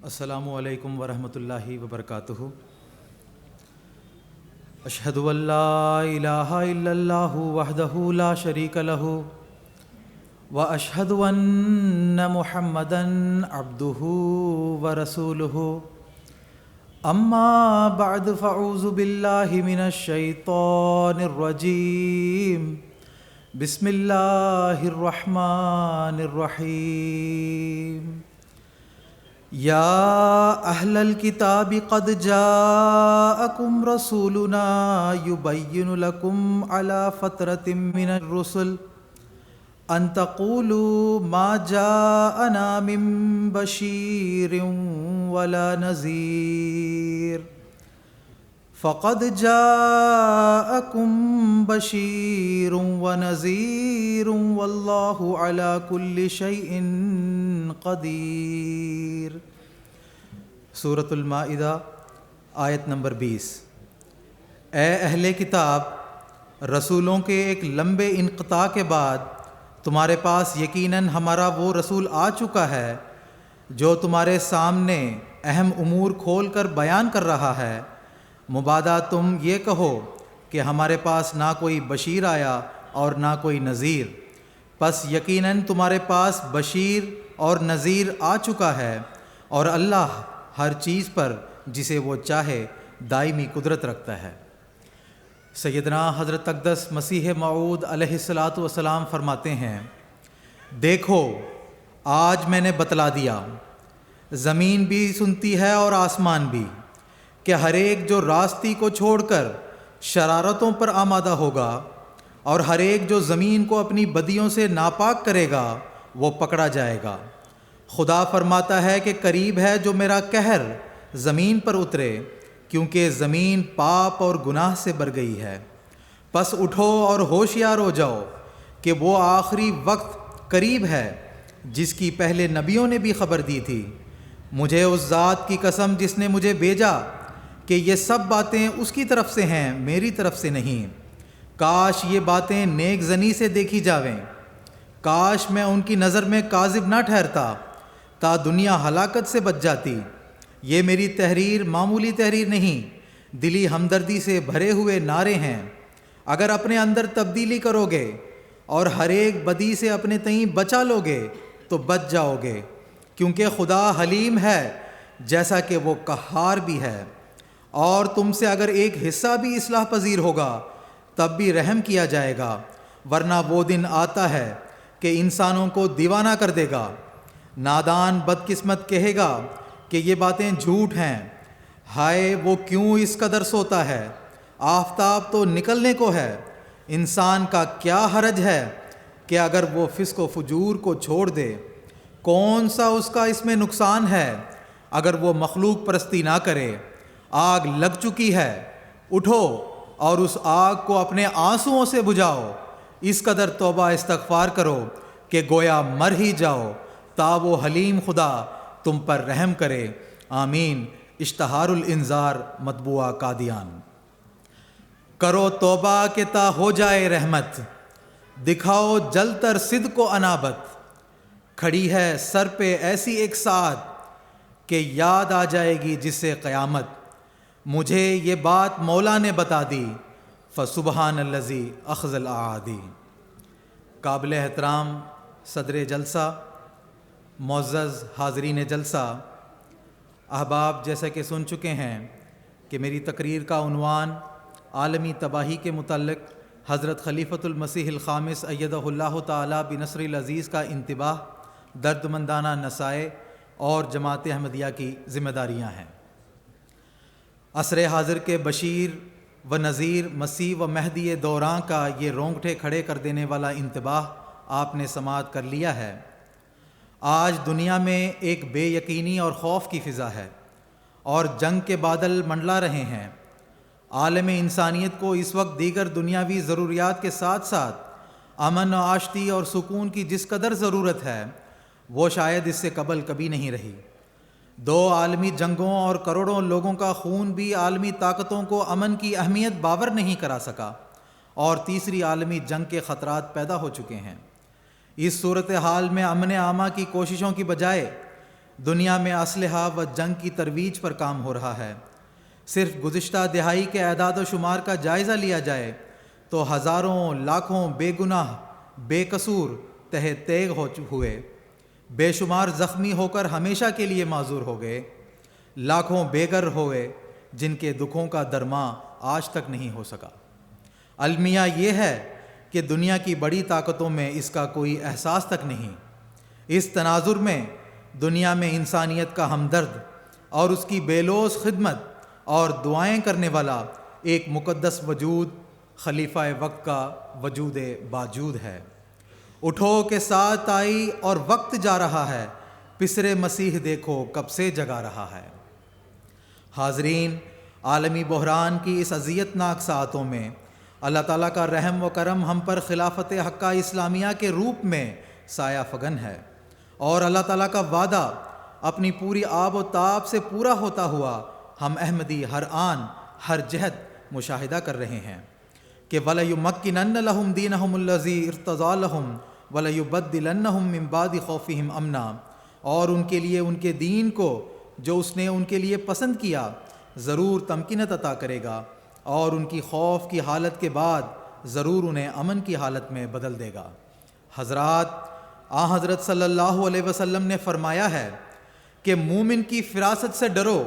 السلام علیکم ورحمۃ اللہ وبرکاتہ۔ اشہد ان لا الہ الا اللہ وحدہ لا شریک لہ واشہد ان محمدا عبدہ ورسولہ۔ اما بعد فاعوذ باللہ من الشیطان الرجیم۔ بسم اللہ الرحمن الرحیم۔ یا اہل الکتاب قد جاءکم رسولنا یبین لکم علی فترۃ من الرسل ان تقولوا ما جاءنا من بشیر ولا نذیر فقد جاءکم بشیر ونذیر واللہ علی کل شیء قدیر۔ سورۃ المائدہ آیت نمبر 20۔ اے اہل کتاب، رسولوں کے ایک لمبے انقطاع کے بعد تمہارے پاس یقیناً ہمارا وہ رسول آ چکا ہے جو تمہارے سامنے اہم امور کھول کر بیان کر رہا ہے۔ مبادا تم یہ کہو کہ ہمارے پاس نہ کوئی بشیر آیا اور نہ کوئی نذیر، پس یقیناً تمہارے پاس بشیر اور نذیر آ چکا ہے، اور اللہ ہر چیز پر جسے وہ چاہے دائمی قدرت رکھتا ہے۔ سیدنا حضرت اقدس مسیح موعود علیہ الصلاۃ والسلام فرماتے ہیں، دیکھو آج میں نے بتلا دیا، زمین بھی سنتی ہے اور آسمان بھی، کہ ہر ایک جو راستی کو چھوڑ کر شرارتوں پر آمادہ ہوگا اور ہر ایک جو زمین کو اپنی بدیوں سے ناپاک کرے گا وہ پکڑا جائے گا۔ خدا فرماتا ہے کہ قریب ہے جو میرا قہر زمین پر اترے، کیونکہ زمین پاپ اور گناہ سے بھر گئی ہے۔ پس اٹھو اور ہوشیار ہو جاؤ کہ وہ آخری وقت قریب ہے جس کی پہلے نبیوں نے بھی خبر دی تھی۔ مجھے اس ذات کی قسم جس نے مجھے بھیجا کہ یہ سب باتیں اس کی طرف سے ہیں، میری طرف سے نہیں۔ کاش یہ باتیں نیک زنی سے دیکھی جاویں، کاش میں ان کی نظر میں کاذب نہ ٹھہرتا تا دنیا ہلاکت سے بچ جاتی۔ یہ میری تحریر معمولی تحریر نہیں، دلی ہمدردی سے بھرے ہوئے نعرے ہیں۔ اگر اپنے اندر تبدیلی کرو گے اور ہر ایک بدی سے اپنے تئیں بچا لو گے تو بچ جاؤ گے، کیونکہ خدا حلیم ہے جیسا کہ وہ قہار بھی ہے۔ اور تم سے اگر ایک حصہ بھی اصلاح پذیر ہوگا تب بھی رحم کیا جائے گا، ورنہ وہ دن آتا ہے کہ انسانوں کو دیوانہ کر دے گا۔ نادان بدقسمت کہے گا کہ یہ باتیں جھوٹ ہیں، ہائے وہ کیوں اس قدر سوتا ہے، آفتاب تو نکلنے کو ہے۔ انسان کا کیا حرج ہے کہ اگر وہ فسق و فجور کو چھوڑ دے، کون سا اس کا اس میں نقصان ہے اگر وہ مخلوق پرستی نہ کرے۔ آگ لگ چکی ہے، اٹھو اور اس آگ کو اپنے آنسوؤں سے بجھاؤ، اس قدر توبہ استغفار کرو کہ گویا مر ہی جاؤ، تا وہ حلیم خدا تم پر رحم کرے۔ آمین۔ اشتہار الانذار مطبوعہ قادیان۔ کرو توبہ کہ تا ہو جائے رحمت، دکھاؤ جل تر صدق و انابت۔ کھڑی ہے سر پہ ایسی ایک ساعت کہ یاد آ جائے گی جس سے قیامت۔ مجھے یہ بات مولا نے بتا دی، فسبحان الذی اخذ الاعادی۔ قابل احترام صدر جلسہ، معزز حاضرین جلسہ، احباب، جیسا کہ سن چکے ہیں کہ میری تقریر کا عنوان عالمی تباہی کے متعلق حضرت خلیفۃ المسیح الخامس ایدہ اللہ تعالی بنصر العزیز کا انتباہ، دردمندانہ نصائح اور جماعت احمدیہ کی ذمہ داریاں ہیں۔ عصر حاضر کے بشیر و نذیر مسیح و مہدی دوراں کا یہ رونگٹے کھڑے کر دینے والا انتباہ آپ نے سماعت کر لیا ہے۔ آج دنیا میں ایک بے یقینی اور خوف کی فضا ہے اور جنگ کے بادل منڈلا رہے ہیں۔ عالم انسانیت کو اس وقت دیگر دنیاوی ضروریات کے ساتھ ساتھ امن و آشتی اور سکون کی جس قدر ضرورت ہے وہ شاید اس سے قبل کبھی نہیں رہی۔ دو عالمی جنگوں اور کروڑوں لوگوں کا خون بھی عالمی طاقتوں کو امن کی اہمیت باور نہیں کرا سکا، اور تیسری عالمی جنگ کے خطرات پیدا ہو چکے ہیں۔ اس صورتحال میں امن عامہ کی کوششوں کی بجائے دنیا میں اسلحہ و جنگ کی ترویج پر کام ہو رہا ہے۔ صرف گزشتہ دہائی کے اعداد و شمار کا جائزہ لیا جائے تو ہزاروں لاکھوں بے گناہ بے قصور تہہ تیغ ہوئے، بے شمار زخمی ہو کر ہمیشہ کے لیے معذور ہو گئے، لاکھوں بے گھر ہوئے جن کے دکھوں کا درماں آج تک نہیں ہو سکا۔ المیہ یہ ہے کہ دنیا کی بڑی طاقتوں میں اس کا کوئی احساس تک نہیں۔ اس تناظر میں دنیا میں انسانیت کا ہمدرد اور اس کی بے لوث خدمت اور دعائیں کرنے والا ایک مقدس وجود خلیفہ وقت کا وجود باجود ہے۔ اٹھو کہ ساتھ آئی اور وقت جا رہا ہے، پسرے مسیح دیکھو کب سے جگا رہا ہے۔ حاضرین، عالمی بحران کی اس اذیت ناک ساعتوں میں اللہ تعالیٰ کا رحم و کرم ہم پر خلافت حقہ اسلامیہ کے روپ میں سایہ فگن ہے، اور اللہ تعالیٰ کا وعدہ اپنی پوری آب و تاب سے پورا ہوتا ہوا ہم احمدی ہر آن ہر جہت مشاہدہ کر رہے ہیں کہ وَلَيُمَكِّنَنَّ لَهُمْ دِينَهُمُ الَّذِي ارْتَضَىٰ لَهُمْ وَلَيُبَدِّلَنَّهُم مِّن بَعْدِ خَوْفِهِمْ أَمْنًا، اور ان کے لیے ان کے دین کو جو اس نے ان کے لیے پسند کیا ضرور تمکینت عطا کرے گا، اور ان کی خوف کی حالت کے بعد ضرور انہیں امن کی حالت میں بدل دے گا۔ حضرات، حضرت صلی اللہ علیہ وسلم نے فرمایا ہے کہ مومن کی فراست سے ڈرو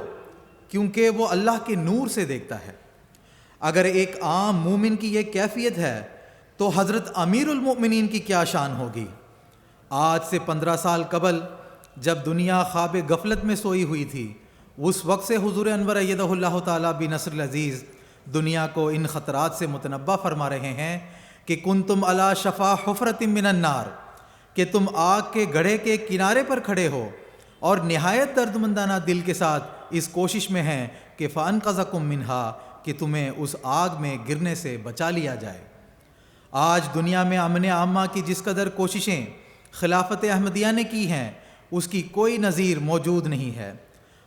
کیونکہ وہ اللہ کے نور سے دیکھتا ہے۔ اگر ایک عام مومن کی یہ کیفیت ہے تو حضرت امیر المؤمنین کی کیا شان ہوگی۔ آج سے 15 سال قبل جب دنیا خواب غفلت میں سوئی ہوئی تھی، اس وقت سے حضور انور ایدہ اللہ تعالیٰ بنصر العزیز دنیا کو ان خطرات سے متنبہ فرما رہے ہیں کہ کنتم علی شفا حفرۃ من النار، کہ تم آگ کے گڑھے کے کنارے پر کھڑے ہو اور نہایت دردمندانہ دل کے ساتھ اس کوشش میں ہیں کہ فانقذکم منہا، کہ تمہیں اس آگ میں گرنے سے بچا لیا جائے۔ آج دنیا میں امن عامہ کی جس قدر کوششیں خلافت احمدیہ نے کی ہیں اس کی کوئی نظیر موجود نہیں ہے۔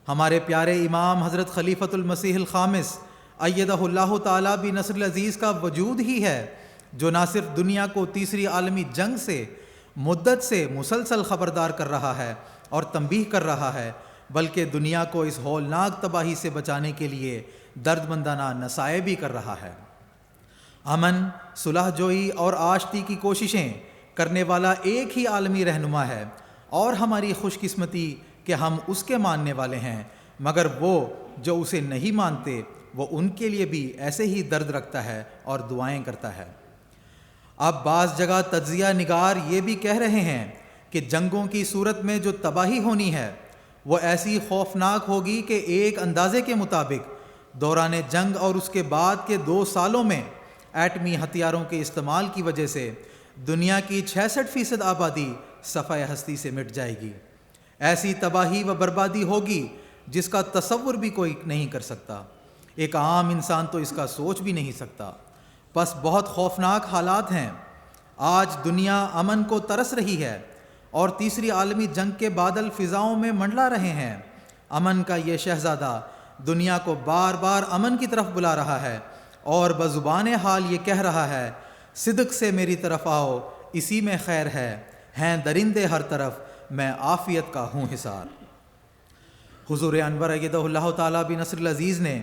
ہمارے پیارے امام حضرت خلیفۃ المسیح الخامس ایدہ اللہ تعالیٰ بنصر العزیز کا وجود ہی ہے جو نہ صرف دنیا کو تیسری عالمی جنگ سے مدت سے مسلسل خبردار کر رہا ہے اور تنبیہ کر رہا ہے، بلکہ دنیا کو اس ہولناک تباہی سے بچانے کے لیے درد مندانہ نصائح بھی کر رہا ہے۔ امن، صلح جوئی اور آشتی کی کوششیں کرنے والا ایک ہی عالمی رہنما ہے، اور ہماری خوش قسمتی کہ ہم اس کے ماننے والے ہیں، مگر وہ جو اسے نہیں مانتے وہ ان کے لیے بھی ایسے ہی درد رکھتا ہے اور دعائیں کرتا ہے۔ اب بعض جگہ تجزیہ نگار یہ بھی کہہ رہے ہیں کہ جنگوں کی صورت میں جو تباہی ہونی ہے وہ ایسی خوفناک ہوگی کہ ایک اندازے کے مطابق دوران جنگ اور اس کے بعد کے 2 سالوں میں ایٹمی ہتھیاروں کے استعمال کی وجہ سے دنیا کی 66% آبادی صفحہ ہستی سے مٹ جائے گی۔ ایسی تباہی و بربادی ہوگی جس کا تصور بھی کوئی نہیں کر سکتا، ایک عام انسان تو اس کا سوچ بھی نہیں سکتا۔ بس بہت خوفناک حالات ہیں۔ آج دنیا امن کو ترس رہی ہے اور تیسری عالمی جنگ کے بادل فضاؤں میں منڈلا رہے ہیں۔ امن کا یہ شہزادہ دنیا کو بار بار امن کی طرف بلا رہا ہے اور بزبان حال یہ کہہ رہا ہے، صدق سے میری طرف آؤ، اسی میں خیر ہے، ہیں درندے ہر طرف، میں عافیت کا ہوں حصار۔ حضور انور ایدہ اللہ تعالیٰ بنصر العزیز نے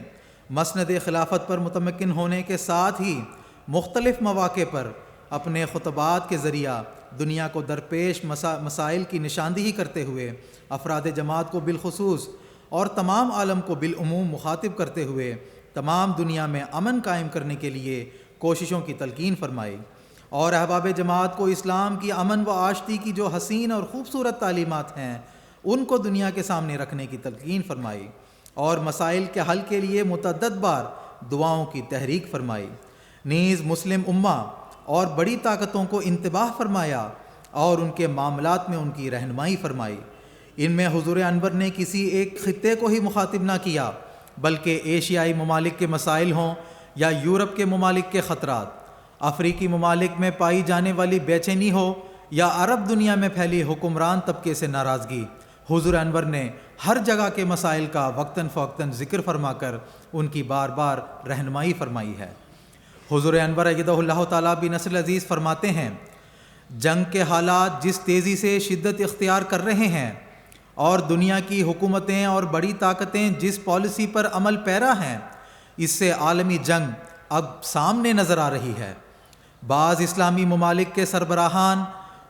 مسند خلافت پر متمکن ہونے کے ساتھ ہی مختلف مواقع پر اپنے خطبات کے ذریعہ دنیا کو درپیش مسائل کی نشاندہی کرتے ہوئے افراد جماعت کو بالخصوص اور تمام عالم کو بالعموم مخاطب کرتے ہوئے تمام دنیا میں امن قائم کرنے کے لیے کوششوں کی تلقین فرمائی، اور احباب جماعت کو اسلام کی امن و آشتی کی جو حسین اور خوبصورت تعلیمات ہیں ان کو دنیا کے سامنے رکھنے کی تلقین فرمائی، اور مسائل کے حل کے لیے متعدد بار دعاؤں کی تحریک فرمائی۔ نیز مسلم امہ اور بڑی طاقتوں کو انتباہ فرمایا اور ان کے معاملات میں ان کی رہنمائی فرمائی۔ ان میں حضور انور نے کسی ایک خطے کو ہی مخاطب نہ کیا، بلکہ ایشیائی ممالک کے مسائل ہوں یا یورپ کے ممالک کے خطرات، افریقی ممالک میں پائی جانے والی بے چینی ہو یا عرب دنیا میں پھیلی حکمران طبقے سے ناراضگی، حضور انور نے ہر جگہ کے مسائل کا وقتاً فوقتاً ذکر فرما کر ان کی بار بار رہنمائی فرمائی ہے۔ حضور انور ایدہ اللہ تعالیٰ بنصر العزیز فرماتے ہیں، جنگ کے حالات جس تیزی سے شدت اختیار کر رہے ہیں اور دنیا کی حکومتیں اور بڑی طاقتیں جس پالیسی پر عمل پیرا ہیں، اس سے عالمی جنگ اب سامنے نظر آ رہی ہے۔ بعض اسلامی ممالک کے سربراہان،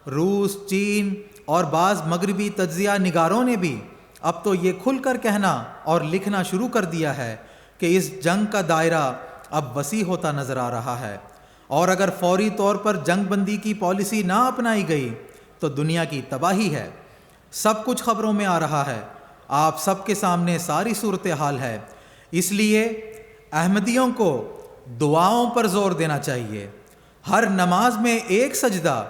روس، چین اور بعض مغربی تجزیہ نگاروں نے بھی اب تو یہ کھل کر کہنا اور لکھنا شروع کر دیا ہے کہ اس جنگ کا دائرہ اب وسیع ہوتا نظر آ رہا ہے، اور اگر فوری طور پر جنگ بندی کی پالیسی نہ اپنائی گئی تو دنیا کی تباہی ہے۔ سب کچھ خبروں میں آ رہا ہے، آپ سب کے سامنے ساری صورتحال ہے۔ اس لیے احمدیوں کو دعاؤں پر زور دینا چاہیے۔ ہر نماز میں ایک سجدہ،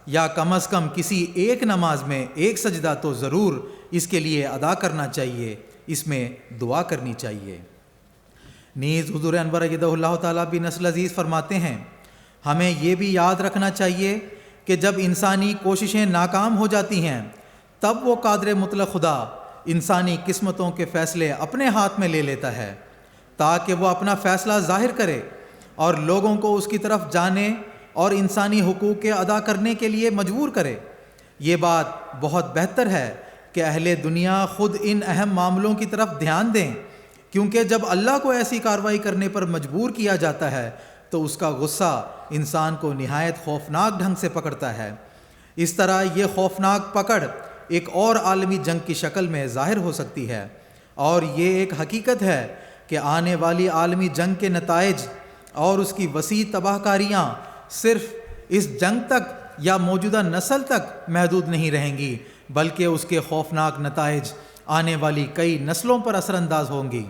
یا کم از کم کسی ایک نماز میں ایک سجدہ تو ضرور اس کے لیے ادا کرنا چاہیے، اس میں دعا کرنی چاہیے۔ نیز حضور انور ایدہ اللہ تعالیٰ بن نصر عزیز فرماتے ہیں، ہمیں یہ بھی یاد رکھنا چاہیے کہ جب انسانی کوششیں ناکام ہو جاتی ہیں تب وہ قادر مطلق خدا انسانی قسمتوں کے فیصلے اپنے ہاتھ میں لے لیتا ہے تاکہ وہ اپنا فیصلہ ظاہر کرے اور لوگوں کو اس کی طرف جانے اور انسانی حقوق کے ادا کرنے کے لیے مجبور کرے۔ یہ بات بہت بہتر ہے کہ اہل دنیا خود ان اہم معاملوں کی طرف دھیان دیں، کیونکہ جب اللہ کو ایسی کارروائی کرنے پر مجبور کیا جاتا ہے تو اس کا غصہ انسان کو نہایت خوفناک ڈھنگ سے پکڑتا ہے۔ اس طرح یہ خوفناک پکڑ ایک اور عالمی جنگ کی شکل میں ظاہر ہو سکتی ہے، اور یہ ایک حقیقت ہے کہ آنے والی عالمی جنگ کے نتائج اور اس کی وسیع تباہ کاریاں صرف اس جنگ تک یا موجودہ نسل تک محدود نہیں رہیں گی، بلکہ اس کے خوفناک نتائج آنے والی کئی نسلوں پر اثر انداز ہوں گی۔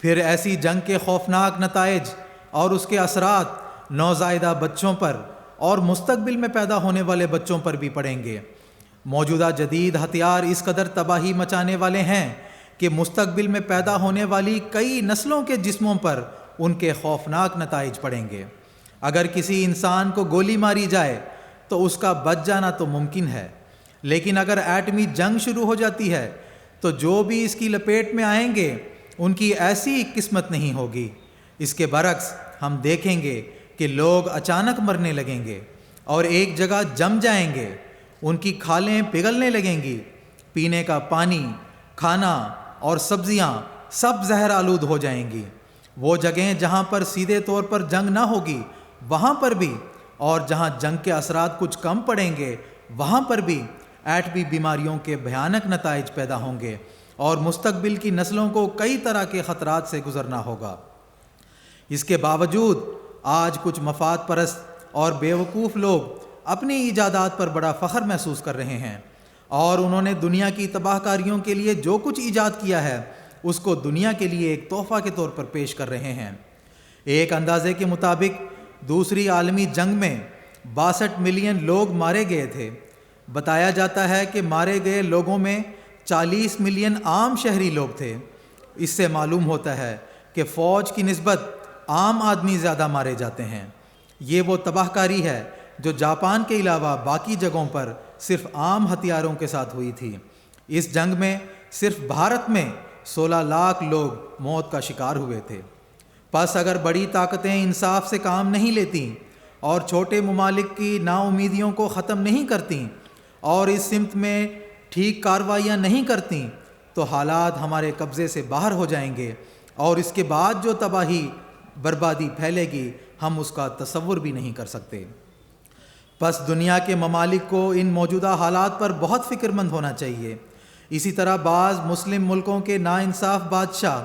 پھر ایسی جنگ کے خوفناک نتائج اور اس کے اثرات نوزائیدہ بچوں پر اور مستقبل میں پیدا ہونے والے بچوں پر بھی پڑیں گے۔ موجودہ جدید ہتھیار اس قدر تباہی مچانے والے ہیں کہ مستقبل میں پیدا ہونے والی کئی نسلوں کے جسموں پر ان کے خوفناک نتائج پڑیں گے۔ اگر کسی انسان کو گولی ماری جائے تو اس کا بچ جانا تو ممکن ہے، لیکن اگر ایٹمی جنگ شروع ہو جاتی ہے تو جو بھی اس کی لپیٹ میں آئیں گے ان کی ایسی قسمت نہیں ہوگی۔ اس کے برعکس ہم دیکھیں گے کہ لوگ اچانک مرنے لگیں گے اور ایک جگہ جم جائیں گے، ان کی کھالیں پگھلنے لگیں گی، پینے کا پانی، کھانا اور سبزیاں سب زہر آلود ہو جائیں گی۔ وہ جگہیں جہاں پر سیدھے طور پر جنگ نہ ہوگی وہاں پر بھی، اور جہاں جنگ کے اثرات کچھ کم پڑیں گے وہاں پر بھی ایٹمی بیماریوں کے بھیانک نتائج پیدا ہوں گے، اور مستقبل کی نسلوں کو کئی طرح کے خطرات سے گزرنا ہوگا۔ اس کے باوجود آج کچھ مفاد پرست اور بیوقوف لوگ اپنی ایجادات پر بڑا فخر محسوس کر رہے ہیں، اور انہوں نے دنیا کی تباہ کاریوں کے لیے جو کچھ ایجاد کیا ہے اس کو دنیا کے لیے ایک تحفہ کے طور پر پیش کر رہے ہیں۔ ایک اندازے کے مطابق دوسری عالمی جنگ میں 62 ملین لوگ مارے گئے تھے۔ بتایا جاتا ہے کہ مارے گئے لوگوں میں 40 ملین عام شہری لوگ تھے۔ اس سے معلوم ہوتا ہے کہ فوج کی نسبت عام آدمی زیادہ مارے جاتے ہیں۔ یہ وہ تباہ کاری ہے جو جاپان کے علاوہ باقی جگہوں پر صرف عام ہتھیاروں کے ساتھ ہوئی تھی۔ اس جنگ میں صرف بھارت میں 16 لاکھ لوگ موت کا شکار ہوئے تھے۔ پس اگر بڑی طاقتیں انصاف سے کام نہیں لیتیں اور چھوٹے ممالک کی نا امیدیوں کو ختم نہیں کرتیں اور اس سمت میں ٹھیک کارروائیاں نہیں کرتیں تو حالات ہمارے قبضے سے باہر ہو جائیں گے، اور اس کے بعد جو تباہی بربادی پھیلے گی ہم اس کا تصور بھی نہیں کر سکتے۔ پس دنیا کے ممالک کو ان موجودہ حالات پر بہت فکر مند ہونا چاہیے۔ اسی طرح بعض مسلم ملکوں کے ناانصاف بادشاہ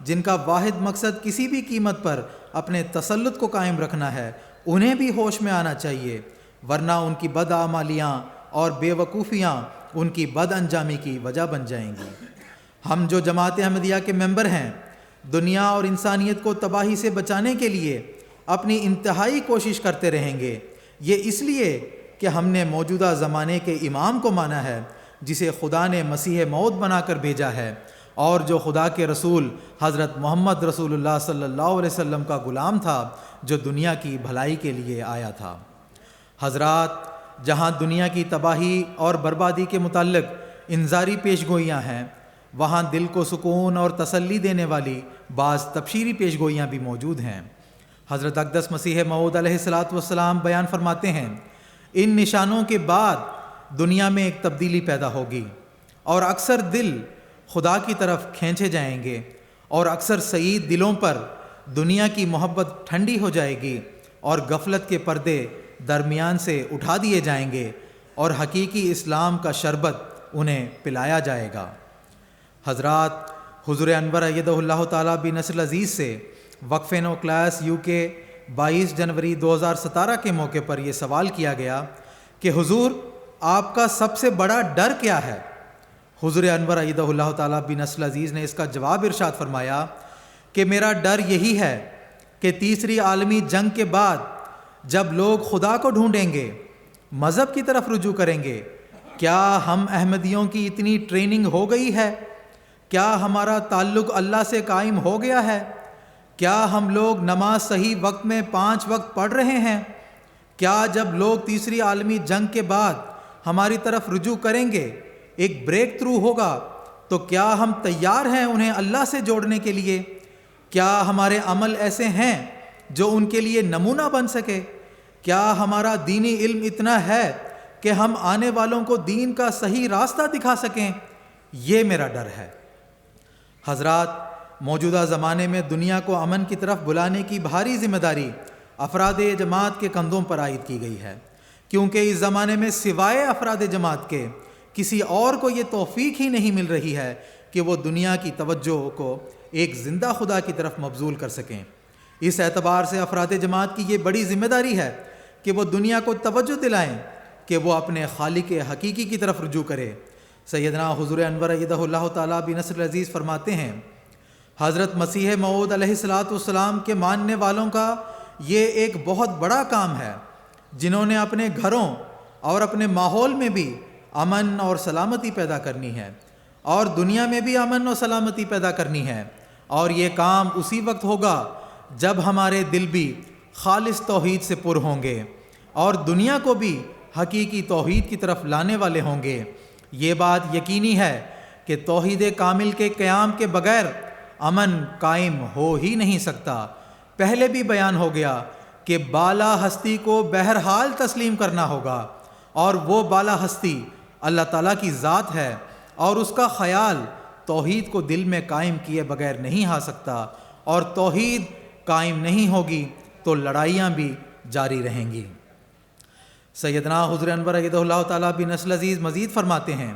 جن کا واحد مقصد کسی بھی قیمت پر اپنے تسلط کو قائم رکھنا ہے، انہیں بھی ہوش میں آنا چاہیے، ورنہ ان کی بدعمالیاں اور بے وقوفیاں ان کی بد انجامی کی وجہ بن جائیں گی۔ ہم جو جماعت احمدیہ کے ممبر ہیں، دنیا اور انسانیت کو تباہی سے بچانے کے لیے اپنی انتہائی کوشش کرتے رہیں گے۔ یہ اس لیے کہ ہم نے موجودہ زمانے کے امام کو مانا ہے جسے خدا نے مسیح موعود بنا کر بھیجا ہے، اور جو خدا کے رسول حضرت محمد رسول اللہ صلی اللہ علیہ وسلم کا غلام تھا جو دنیا کی بھلائی کے لیے آیا تھا۔ حضرات، جہاں دنیا کی تباہی اور بربادی کے متعلق انذاری پیشگوئیاں ہیں، وہاں دل کو سکون اور تسلی دینے والی بعض تبشیری پیشگوئیاں بھی موجود ہیں۔ حضرت اقدس مسیح موعود علیہ الصلاۃ والسلام بیان فرماتے ہیں، ان نشانوں کے بعد دنیا میں ایک تبدیلی پیدا ہوگی، اور اکثر دل خدا کی طرف کھینچے جائیں گے، اور اکثر سعید دلوں پر دنیا کی محبت ٹھنڈی ہو جائے گی، اور غفلت کے پردے درمیان سے اٹھا دیے جائیں گے، اور حقیقی اسلام کا شربت انہیں پلایا جائے گا۔ حضرات، حضور انور ایدہ اللہ تعالیٰ بن نصر العزیز سے وقف نو کلاس UK 22 جنوری 2017 کے موقع پر یہ سوال کیا گیا کہ حضور، آپ کا سب سے بڑا ڈر کیا ہے؟ حضور انور ایدہ اللہ تعالیٰ بن نصر العزیز نے اس کا جواب ارشاد فرمایا کہ میرا ڈر یہی ہے کہ تیسری عالمی جنگ کے بعد جب لوگ خدا کو ڈھونڈیں گے، مذہب کی طرف رجوع کریں گے، کیا ہم احمدیوں کی اتنی ٹریننگ ہو گئی ہے؟ کیا ہمارا تعلق اللہ سے قائم ہو گیا ہے؟ کیا ہم لوگ نماز صحیح وقت میں 5 وقت پڑھ رہے ہیں؟ کیا جب لوگ تیسری عالمی جنگ کے بعد ہماری طرف رجوع کریں گے، ایک بریک تھرو ہوگا، تو کیا ہم تیار ہیں انہیں اللہ سے جوڑنے کے لیے؟ کیا ہمارے عمل ایسے ہیں جو ان کے لیے نمونہ بن سکے؟ کیا ہمارا دینی علم اتنا ہے کہ ہم آنے والوں کو دین کا صحیح راستہ دکھا سکیں؟ یہ میرا ڈر ہے۔ حضرات، موجودہ زمانے میں دنیا کو امن کی طرف بلانے کی بھاری ذمہ داری افراد جماعت کے کندھوں پر عائد کی گئی ہے، کیونکہ اس زمانے میں سوائے افراد جماعت کے کسی اور کو یہ توفیق ہی نہیں مل رہی ہے کہ وہ دنیا کی توجہ کو ایک زندہ خدا کی طرف مبذول کر سکیں۔ اس اعتبار سے افراد جماعت کی یہ بڑی ذمہ داری ہے کہ وہ دنیا کو توجہ دلائیں کہ وہ اپنے خالق حقیقی کی طرف رجوع کرے۔ سیدنا حضور انور ایدہ اللہ تعالیٰ بن نصر العزیز فرماتے ہیں، حضرت مسیح موعود علیہ الصلاۃ والسلام کے ماننے والوں کا یہ ایک بہت بڑا کام ہے، جنہوں نے اپنے گھروں اور اپنے ماحول میں بھی امن اور سلامتی پیدا کرنی ہے، اور دنیا میں بھی امن اور سلامتی پیدا کرنی ہے، اور یہ کام اسی وقت ہوگا جب ہمارے دل بھی خالص توحید سے پر ہوں گے اور دنیا کو بھی حقیقی توحید کی طرف لانے والے ہوں گے۔ یہ بات یقینی ہے کہ توحید کامل کے قیام کے بغیر امن قائم ہو ہی نہیں سکتا۔ پہلے بھی بیان ہو گیا کہ بالا ہستی کو بہرحال تسلیم کرنا ہوگا، اور وہ بالا ہستی اللہ تعالیٰ کی ذات ہے، اور اس کا خیال توحید کو دل میں قائم کیے بغیر نہیں آ سکتا، اور توحید قائم نہیں ہوگی تو لڑائیاں بھی جاری رہیں گی۔ سیدنا حضور انور ایدہ اللہ تعالیٰ بن نصر العزیز مزید فرماتے ہیں،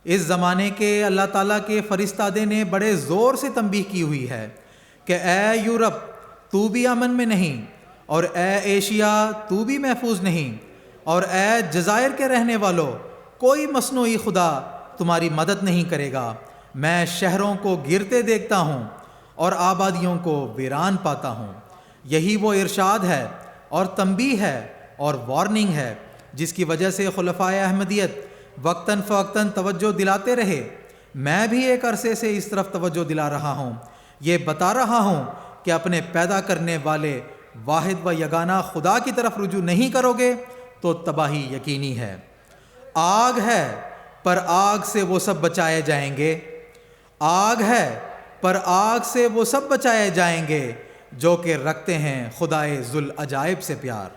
اس زمانے کے اللہ تعالیٰ کے فرستادے نے بڑے زور سے تنبیہ کی ہوئی ہے کہ اے یورپ تو بھی امن میں نہیں، اور اے ایشیا تو بھی محفوظ نہیں، اور اے جزائر کے رہنے والوں کوئی مصنوعی خدا تمہاری مدد نہیں کرے گا۔ میں شہروں کو گرتے دیکھتا ہوں اور آبادیوں کو ویران پاتا ہوں۔ یہی وہ ارشاد ہے اور تنبیہ ہے اور وارننگ ہے جس کی وجہ سے خلفائے احمدیت وقتاً فوقتاً توجہ دلاتے رہے۔ میں بھی ایک عرصے سے اس طرف توجہ دلا رہا ہوں، یہ بتا رہا ہوں کہ اپنے پیدا کرنے والے واحد و یگانہ خدا کی طرف رجوع نہیں کرو گے تو تباہی یقینی ہے۔ آگ ہے پر آگ سے وہ سب بچائے جائیں گے، آگ ہے پر آگ سے وہ سب بچائے جائیں گے جو کہ رکھتے ہیں خدائے ذوالعجائب سے پیار۔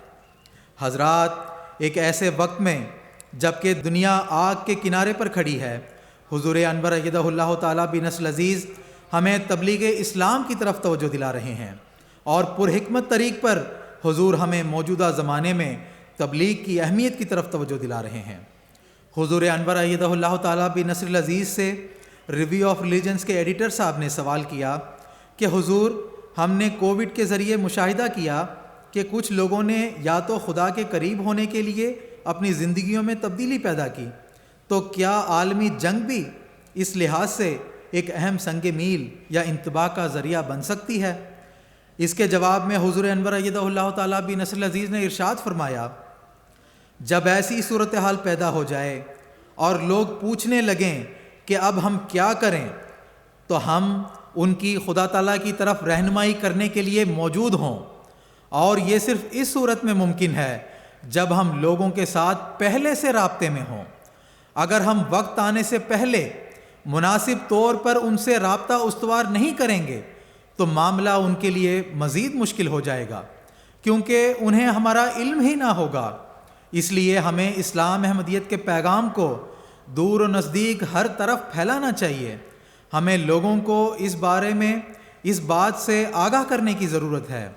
حضرات، ایک ایسے وقت میں جب کہ دنیا آگ کے کنارے پر کھڑی ہے، حضور انور ایدہ اللہ تعالیٰ بن نصر العزیز ہمیں تبلیغ اسلام کی طرف توجہ دلا رہے ہیں، اور پرحکمت طریق پر حضور ہمیں موجودہ زمانے میں تبلیغ کی اہمیت کی طرف توجہ دلا رہے ہیں۔ حضور انور ایدہ اللہ تعالیٰ بن نصر العزیز سے ریویو آف ریلیجنز کے ایڈیٹر صاحب نے سوال کیا کہ حضور، ہم نے کووڈ کے ذریعے مشاہدہ کیا کہ کچھ لوگوں نے یا تو خدا کے قریب ہونے کے لیے اپنی زندگیوں میں تبدیلی پیدا کی، تو کیا عالمی جنگ بھی اس لحاظ سے ایک اہم سنگ میل یا انتباہ کا ذریعہ بن سکتی ہے؟ اس کے جواب میں حضور انور ایدہ اللہ تعالیٰ بن نصر العزیز نے ارشاد فرمایا، جب ایسی صورتحال پیدا ہو جائے اور لوگ پوچھنے لگیں کہ اب ہم کیا کریں، تو ہم ان کی خدا تعالیٰ کی طرف رہنمائی کرنے کے لیے موجود ہوں، اور یہ صرف اس صورت میں ممکن ہے جب ہم لوگوں کے ساتھ پہلے سے رابطے میں ہوں۔ اگر ہم وقت آنے سے پہلے مناسب طور پر ان سے رابطہ استوار نہیں کریں گے تو معاملہ ان کے لیے مزید مشکل ہو جائے گا، کیونکہ انہیں ہمارا علم ہی نہ ہوگا۔ اس لیے ہمیں اسلام احمدیت کے پیغام کو دور و نزدیک ہر طرف پھیلانا چاہیے۔ ہمیں لوگوں کو اس بارے میں اس بات سے آگاہ کرنے کی ضرورت ہے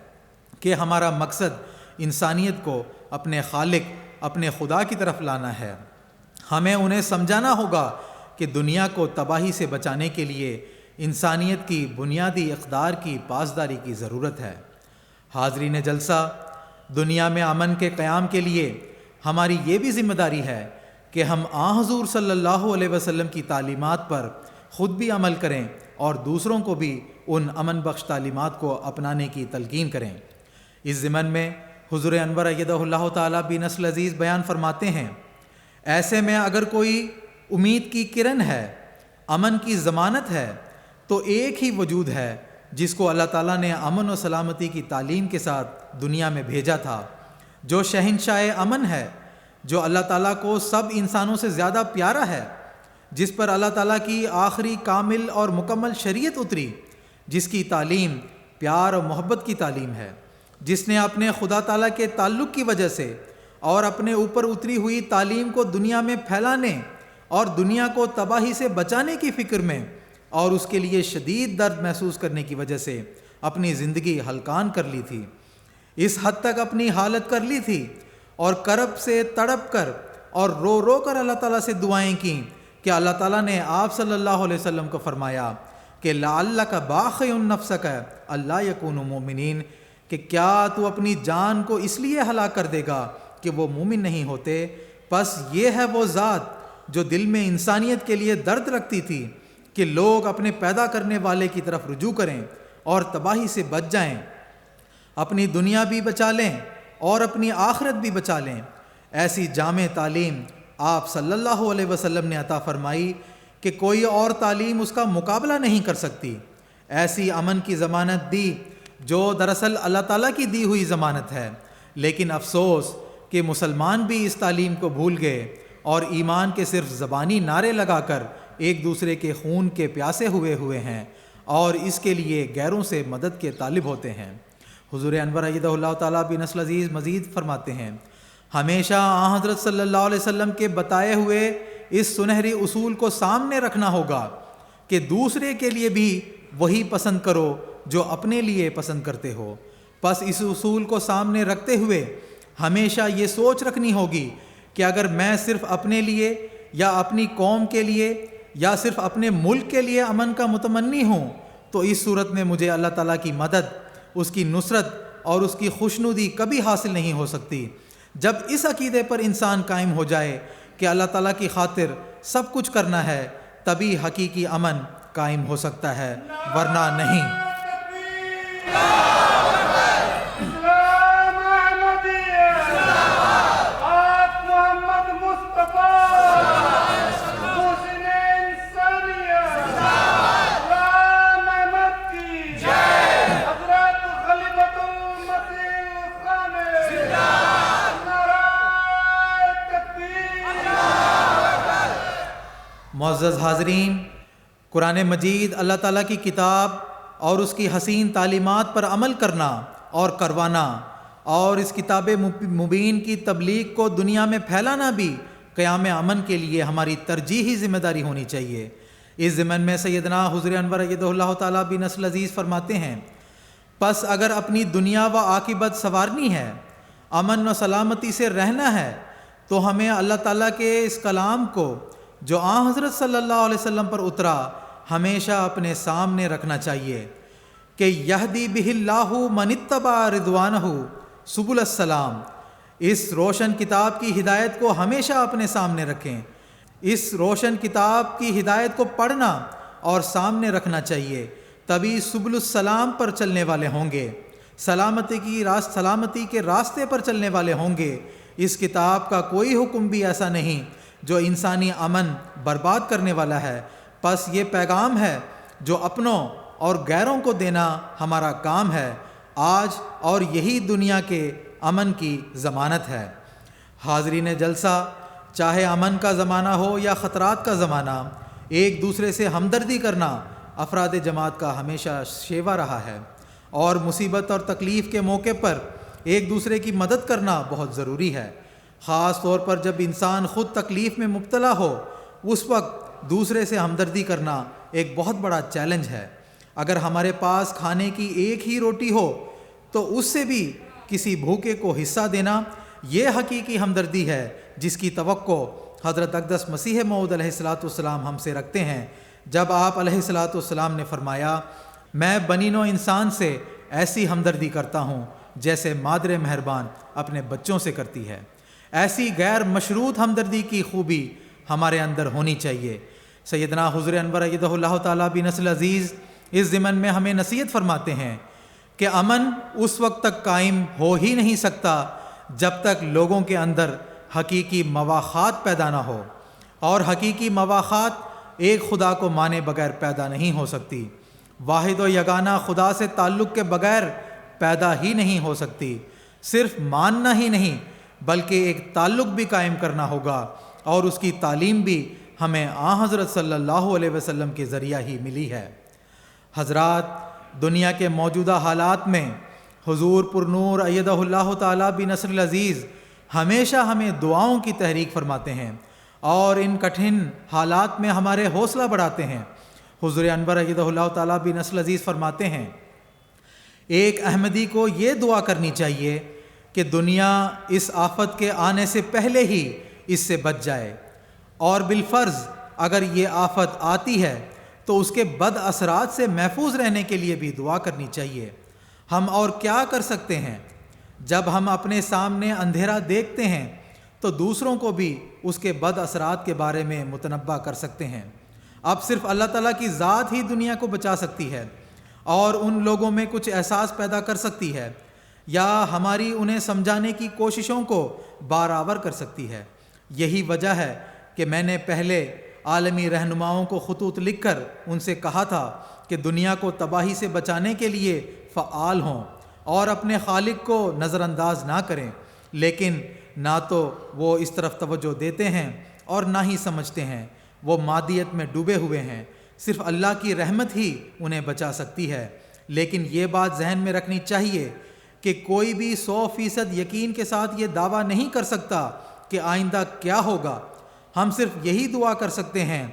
کہ ہمارا مقصد انسانیت کو اپنے خالق، اپنے خدا کی طرف لانا ہے۔ ہمیں انہیں سمجھانا ہوگا کہ دنیا کو تباہی سے بچانے کے لیے انسانیت کی بنیادی اقدار کی پاسداری کی ضرورت ہے۔ حاضرین جلسہ، دنیا میں امن کے قیام کے لیے ہماری یہ بھی ذمہ داری ہے کہ ہم حضور صلی اللہ علیہ وسلم کی تعلیمات پر خود بھی عمل کریں اور دوسروں کو بھی ان امن بخش تعلیمات کو اپنانے کی تلقین کریں۔ اس ضمن میں حضور انور ایدہ اللہ تعالیٰ بنصر عزیز بیان فرماتے ہیں، ایسے میں اگر کوئی امید کی کرن ہے، امن کی ضمانت ہے، تو ایک ہی وجود ہے جس کو اللہ تعالیٰ نے امن و سلامتی کی تعلیم کے ساتھ دنیا میں بھیجا تھا، جو شہنشاہ امن ہے، جو اللہ تعالیٰ کو سب انسانوں سے زیادہ پیارا ہے، جس پر اللہ تعالیٰ کی آخری کامل اور مکمل شریعت اتری، جس کی تعلیم پیار اور محبت کی تعلیم ہے، جس نے اپنے خدا تعالیٰ کے تعلق کی وجہ سے اور اپنے اوپر اتری ہوئی تعلیم کو دنیا میں پھیلانے اور دنیا کو تباہی سے بچانے کی فکر میں اور اس کے لیے شدید درد محسوس کرنے کی وجہ سے اپنی زندگی ہلکان کر لی تھی، اس حد تک اپنی حالت کر لی تھی اور کرب سے تڑپ کر اور رو رو کر اللہ تعالیٰ سے دعائیں کیں کہ اللہ تعالیٰ نے آپ صلی اللہ علیہ وسلم کو فرمایا کہ لعلک باخع نفسک الا یکونوا مؤمنین، کہ کیا تو اپنی جان کو اس لیے ہلاک کر دے گا کہ وہ مومن نہیں ہوتے۔ پس یہ ہے وہ ذات جو دل میں انسانیت کے لیے درد رکھتی تھی کہ لوگ اپنے پیدا کرنے والے کی طرف رجوع کریں اور تباہی سے بچ جائیں، اپنی دنیا بھی بچا لیں اور اپنی آخرت بھی بچا لیں۔ ایسی جامع تعلیم آپ صلی اللہ علیہ وسلم نے عطا فرمائی کہ کوئی اور تعلیم اس کا مقابلہ نہیں کر سکتی۔ ایسی امن کی ضمانت دی جو دراصل اللہ تعالیٰ کی دی ہوئی ضمانت ہے، لیکن افسوس کہ مسلمان بھی اس تعلیم کو بھول گئے اور ایمان کے صرف زبانی نعرے لگا کر ایک دوسرے کے خون کے پیاسے ہوئے ہیں اور اس کے لیے غیروں سے مدد کے طالب ہوتے ہیں۔ حضور انور ایدہ اللہ تعالیٰ بنصر عزیز مزید فرماتے ہیں، ہمیشہ حضرت صلی اللہ علیہ وسلم کے بتائے ہوئے اس سنہری اصول کو سامنے رکھنا ہوگا کہ دوسرے کے لیے بھی وہی پسند کرو جو اپنے لیے پسند کرتے ہو۔ پس اس اصول کو سامنے رکھتے ہوئے ہمیشہ یہ سوچ رکھنی ہوگی کہ اگر میں صرف اپنے لیے یا اپنی قوم کے لیے یا صرف اپنے ملک کے لیے امن کا متمنی ہوں تو اس صورت میں مجھے اللہ تعالیٰ کی مدد، اس کی نصرت اور اس کی خوشنودی کبھی حاصل نہیں ہو سکتی۔ جب اس عقیدے پر انسان قائم ہو جائے کہ اللہ تعالیٰ کی خاطر سب کچھ کرنا ہے، تبھی حقیقی امن قائم ہو سکتا ہے، ورنہ نہیں۔ معزز حاضرین، قرآن مجید اللہ تعالیٰ کی کتاب اور اس کی حسین تعلیمات پر عمل کرنا اور کروانا اور اس کتاب مبین کی تبلیغ کو دنیا میں پھیلانا بھی قیام امن کے لیے ہماری ترجیحی ذمہ داری ہونی چاہیے۔ اس ضمن میں سیدنا حضور انور ایدہ اللہ تعالیٰ بنصر عزیز فرماتے ہیں، پس اگر اپنی دنیا و عاقبت سنوارنی ہے، امن و سلامتی سے رہنا ہے، تو ہمیں اللہ تعالیٰ کے اس کلام کو جو حضرت صلی اللہ علیہ وسلم پر اترا ہمیشہ اپنے سامنے رکھنا چاہیے کہ یہدی بہ اللہ من اتبع رضوانہ سبل السلام۔ اس روشن کتاب کی ہدایت کو ہمیشہ اپنے سامنے رکھیں۔ اس روشن کتاب کی ہدایت کو پڑھنا اور سامنے رکھنا چاہیے، تبھی سبل السلام پر چلنے والے ہوں گے، سلامتی کے راستے پر چلنے والے ہوں گے۔ اس کتاب کا کوئی حکم بھی ایسا نہیں جو انسانی امن برباد کرنے والا ہے، پس یہ پیغام ہے جو اپنوں اور غیروں کو دینا ہمارا کام ہے آج، اور یہی دنیا کے امن کی ضمانت ہے۔ حاضرین جلسہ، چاہے امن کا زمانہ ہو یا خطرات کا زمانہ، ایک دوسرے سے ہمدردی کرنا افراد جماعت کا ہمیشہ شیوا رہا ہے، اور مصیبت اور تکلیف کے موقع پر ایک دوسرے کی مدد کرنا بہت ضروری ہے، خاص طور پر جب انسان خود تکلیف میں مبتلا ہو اس وقت دوسرے سے ہمدردی کرنا ایک بہت بڑا چیلنج ہے۔ اگر ہمارے پاس کھانے کی ایک ہی روٹی ہو تو اس سے بھی کسی بھوکے کو حصہ دینا، یہ حقیقی ہمدردی ہے جس کی توقع حضرت اقدس مسیح موعود علیہ الصلاۃ والسلام ہم سے رکھتے ہیں، جب آپ علیہ الصلاۃ والسلام نے فرمایا، میں بنی نوع انسان سے ایسی ہمدردی کرتا ہوں جیسے مادر مہربان اپنے بچوں سے کرتی ہے۔ ایسی غیر مشروط ہمدردی کی خوبی ہمارے اندر ہونی چاہیے۔ سیدنا حضور انور ایدہ اللہ تعالیٰ بنصر العزیز اس ضمن میں ہمیں نصیحت فرماتے ہیں کہ امن اس وقت تک قائم ہو ہی نہیں سکتا جب تک لوگوں کے اندر حقیقی مواخات پیدا نہ ہو، اور حقیقی مواخات ایک خدا کو مانے بغیر پیدا نہیں ہو سکتی، واحد و یگانہ خدا سے تعلق کے بغیر پیدا ہی نہیں ہو سکتی۔ صرف ماننا ہی نہیں بلکہ ایک تعلق بھی قائم کرنا ہوگا، اور اس کی تعلیم بھی ہمیں حضرت صلی اللہ علیہ وسلم کے ذریعہ ہی ملی ہے۔ حضرات، دنیا کے موجودہ حالات میں حضور پر نور ایدہ اللہ تعالیٰ بنصر العزیز ہمیشہ ہمیں دعاؤں کی تحریک فرماتے ہیں اور ان کٹھن حالات میں ہمارے حوصلہ بڑھاتے ہیں۔ حضور انور ایدہ اللہ تعالیٰ بنصر العزیز فرماتے ہیں، ایک احمدی کو یہ دعا کرنی چاہیے کہ دنیا اس آفت کے آنے سے پہلے ہی اس سے بچ جائے، اور بالفرض اگر یہ آفت آتی ہے تو اس کے بد اثرات سے محفوظ رہنے کے لیے بھی دعا کرنی چاہیے۔ ہم اور کیا کر سکتے ہیں؟ جب ہم اپنے سامنے اندھیرا دیکھتے ہیں تو دوسروں کو بھی اس کے بد اثرات کے بارے میں متنبہ کر سکتے ہیں۔ اب صرف اللہ تعالیٰ کی ذات ہی دنیا کو بچا سکتی ہے اور ان لوگوں میں کچھ احساس پیدا کر سکتی ہے، یا ہماری انہیں سمجھانے کی کوششوں کو برآور کر سکتی ہے۔ یہی وجہ ہے کہ میں نے پہلے عالمی رہنماؤں کو خطوط لکھ کر ان سے کہا تھا کہ دنیا کو تباہی سے بچانے کے لیے فعال ہوں اور اپنے خالق کو نظر انداز نہ کریں، لیکن نہ تو وہ اس طرف توجہ دیتے ہیں اور نہ ہی سمجھتے ہیں۔ وہ مادیت میں ڈوبے ہوئے ہیں، صرف اللہ کی رحمت ہی انہیں بچا سکتی ہے۔ لیکن یہ بات ذہن میں رکھنی چاہیے کہ کوئی بھی 100% یقین کے ساتھ یہ دعویٰ نہیں کر سکتا کہ آئندہ کیا ہوگا۔ ہم صرف یہی دعا کر سکتے ہیں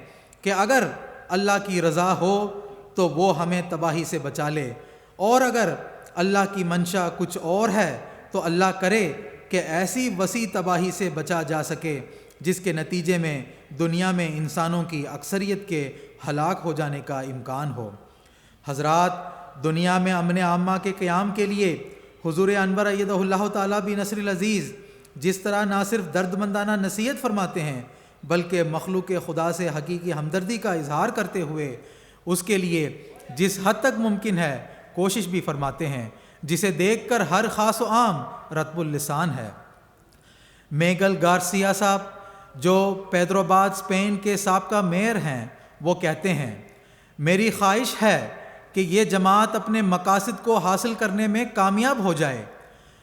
کہ اگر اللہ کی رضا ہو تو وہ ہمیں تباہی سے بچا لے، اور اگر اللہ کی منشا کچھ اور ہے تو اللہ کرے کہ ایسی وسیع تباہی سے بچا جا سکے جس کے نتیجے میں دنیا میں انسانوں کی اکثریت کے ہلاک ہو جانے کا امکان ہو۔ حضرات، دنیا میں امن عامہ کے قیام کے لیے حضور انور ایدہ اللہ تعالیٰ بنصر العزیز جس طرح نہ صرف درد مندانہ نصیحت فرماتے ہیں بلکہ مخلوق خدا سے حقیقی ہمدردی کا اظہار کرتے ہوئے اس کے لیے جس حد تک ممکن ہے کوشش بھی فرماتے ہیں، جسے دیکھ کر ہر خاص و عام رطب اللسان ہے۔ میگل گارسیا صاحب، جو پیدروباد اسپین کے سابقہ میئر ہیں، وہ کہتے ہیں، میری خواہش ہے کہ یہ جماعت اپنے مقاصد کو حاصل کرنے میں کامیاب ہو جائے۔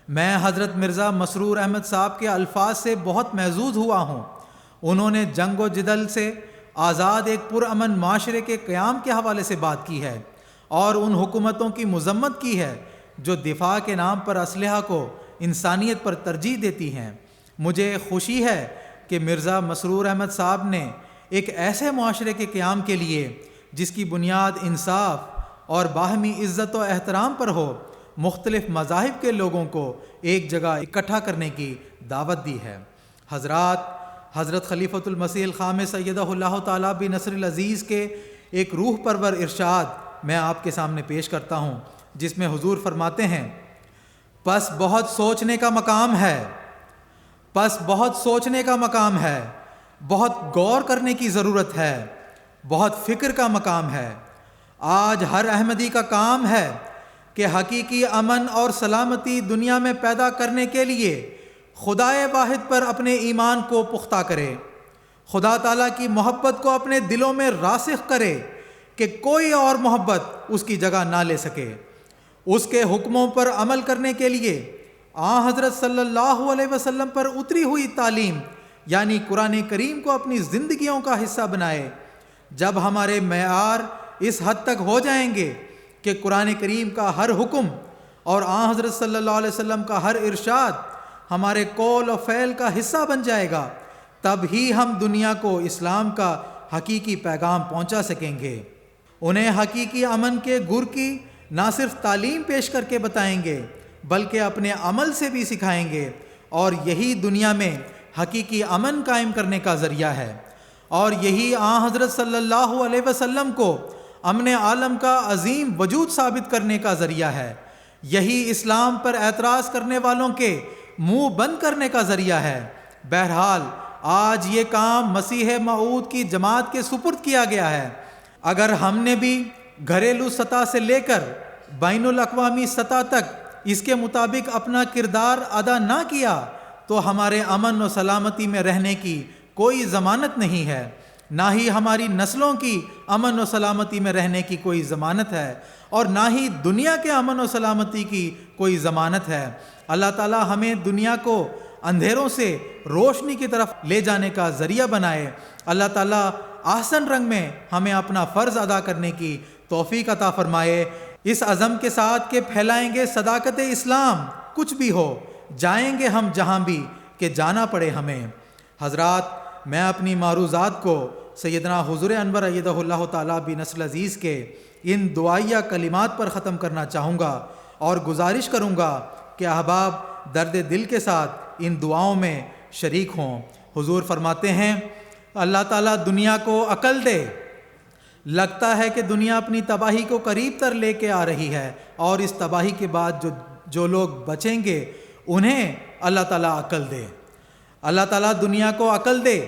میں حضرت مرزا مسرور احمد صاحب کے الفاظ سے بہت محظوظ ہوا ہوں۔ انہوں نے جنگ و جدل سے آزاد ایک پرامن معاشرے کے قیام کے حوالے سے بات کی ہے اور ان حکومتوں کی مذمت کی ہے جو دفاع کے نام پر اسلحہ کو انسانیت پر ترجیح دیتی ہیں۔ مجھے خوشی ہے کہ مرزا مسرور احمد صاحب نے ایک ایسے معاشرے کے قیام کے لیے جس کی بنیاد انصاف اور باہمی عزت و احترام پر ہو، مختلف مذاہب کے لوگوں کو ایک جگہ اکٹھا کرنے کی دعوت دی ہے۔ حضرات، حضرت خلیفۃ المسیح الخامس ایدہ اللہ تعالیٰ بنصر العزیز کے ایک روح پرور ارشاد میں آپ کے سامنے پیش کرتا ہوں، جس میں حضور فرماتے ہیں، پس بہت سوچنے کا مقام ہے، بہت سوچنے کا مقام ہے، بہت غور کرنے کی ضرورت ہے، بہت فکر کا مقام ہے۔ آج ہر احمدی کا کام ہے کہ حقیقی امن اور سلامتی دنیا میں پیدا کرنے کے لیے خدائے واحد پر اپنے ایمان کو پختہ کرے، خدا تعالیٰ کی محبت کو اپنے دلوں میں راسخ کرے کہ کوئی اور محبت اس کی جگہ نہ لے سکے۔ اس کے حکموں پر عمل کرنے کے لیے حضرت صلی اللہ علیہ وسلم پر اتری ہوئی تعلیم یعنی قرآن کریم کو اپنی زندگیوں کا حصہ بنائے۔ جب ہمارے معیار اس حد تک ہو جائیں گے کہ قرآن کریم کا ہر حکم اور حضرت صلی اللہ علیہ وسلم کا ہر ارشاد ہمارے قول و فعل کا حصہ بن جائے گا، تب ہی ہم دنیا کو اسلام کا حقیقی پیغام پہنچا سکیں گے۔ انہیں حقیقی امن کے گر کی نہ صرف تعلیم پیش کر کے بتائیں گے بلکہ اپنے عمل سے بھی سکھائیں گے، اور یہی دنیا میں حقیقی امن قائم کرنے کا ذریعہ ہے، اور یہی آن حضرت صلی اللہ علیہ وسلم کو امن عالم کا عظیم وجود ثابت کرنے کا ذریعہ ہے، یہی اسلام پر اعتراض کرنے والوں کے منہ بند کرنے کا ذریعہ ہے۔ بہرحال آج یہ کام مسیح موعود کی جماعت کے سپرد کیا گیا ہے۔ اگر ہم نے بھی گھریلو سطح سے لے کر بین الاقوامی سطح تک اس کے مطابق اپنا کردار ادا نہ کیا تو ہمارے امن و سلامتی میں رہنے کی کوئی ضمانت نہیں ہے، نہ ہی ہماری نسلوں کی امن و سلامتی میں رہنے کی کوئی ضمانت ہے، اور نہ ہی دنیا کے امن و سلامتی کی کوئی ضمانت ہے۔ اللہ تعالی ہمیں دنیا کو اندھیروں سے روشنی کی طرف لے جانے کا ذریعہ بنائے۔ اللہ تعالیٰ احسن رنگ میں ہمیں اپنا فرض ادا کرنے کی توفیق عطا فرمائے، اس عزم کے ساتھ کہ پھیلائیں گے صداقت اسلام، کچھ بھی ہو جائیں گے ہم جہاں بھی کہ جانا پڑے ہمیں۔ حضرات، میں اپنی معروضات کو سیدنا حضور انور ایدہ اللہ تعالیٰ بنصر عزیز کے ان دعائیہ کلمات پر ختم کرنا چاہوں گا، اور گزارش کروں گا کہ احباب درد دل کے ساتھ ان دعاؤں میں شریک ہوں۔ حضور فرماتے ہیں، اللہ تعالیٰ دنیا کو عقل دے، لگتا ہے کہ دنیا اپنی تباہی کو قریب تر لے کے آ رہی ہے، اور اس تباہی کے بعد جو لوگ بچیں گے انہیں اللہ تعالیٰ عقل دے۔ اللہ تعالیٰ دنیا کو عقل دے،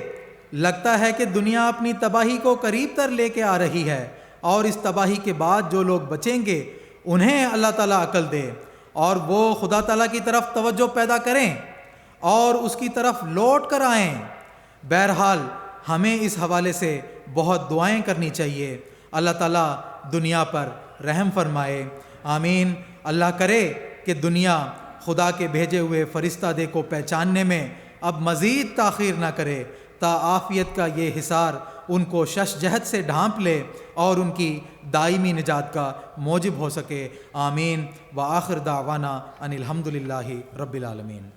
لگتا ہے کہ دنیا اپنی تباہی کو قریب تر لے کے آ رہی ہے، اور اس تباہی کے بعد جو لوگ بچیں گے انہیں اللہ تعالیٰ عقل دے، اور وہ خدا تعالیٰ کی طرف توجہ پیدا کریں اور اس کی طرف لوٹ کر آئیں۔ بہرحال ہمیں اس حوالے سے بہت دعائیں کرنی چاہیے۔ اللہ تعالیٰ دنیا پر رحم فرمائے، آمین۔ اللہ کرے کہ دنیا خدا کے بھیجے ہوئے فرشتہ دے کو پہچاننے میں اب مزید تاخیر نہ کرے، تا عافیت کا یہ حصار ان کو شش جہت سے ڈھانپ لے اور ان کی دائمی نجات کا موجب ہو سکے، آمین۔ وآخر دعوانا ان الحمد للہ رب العالمین۔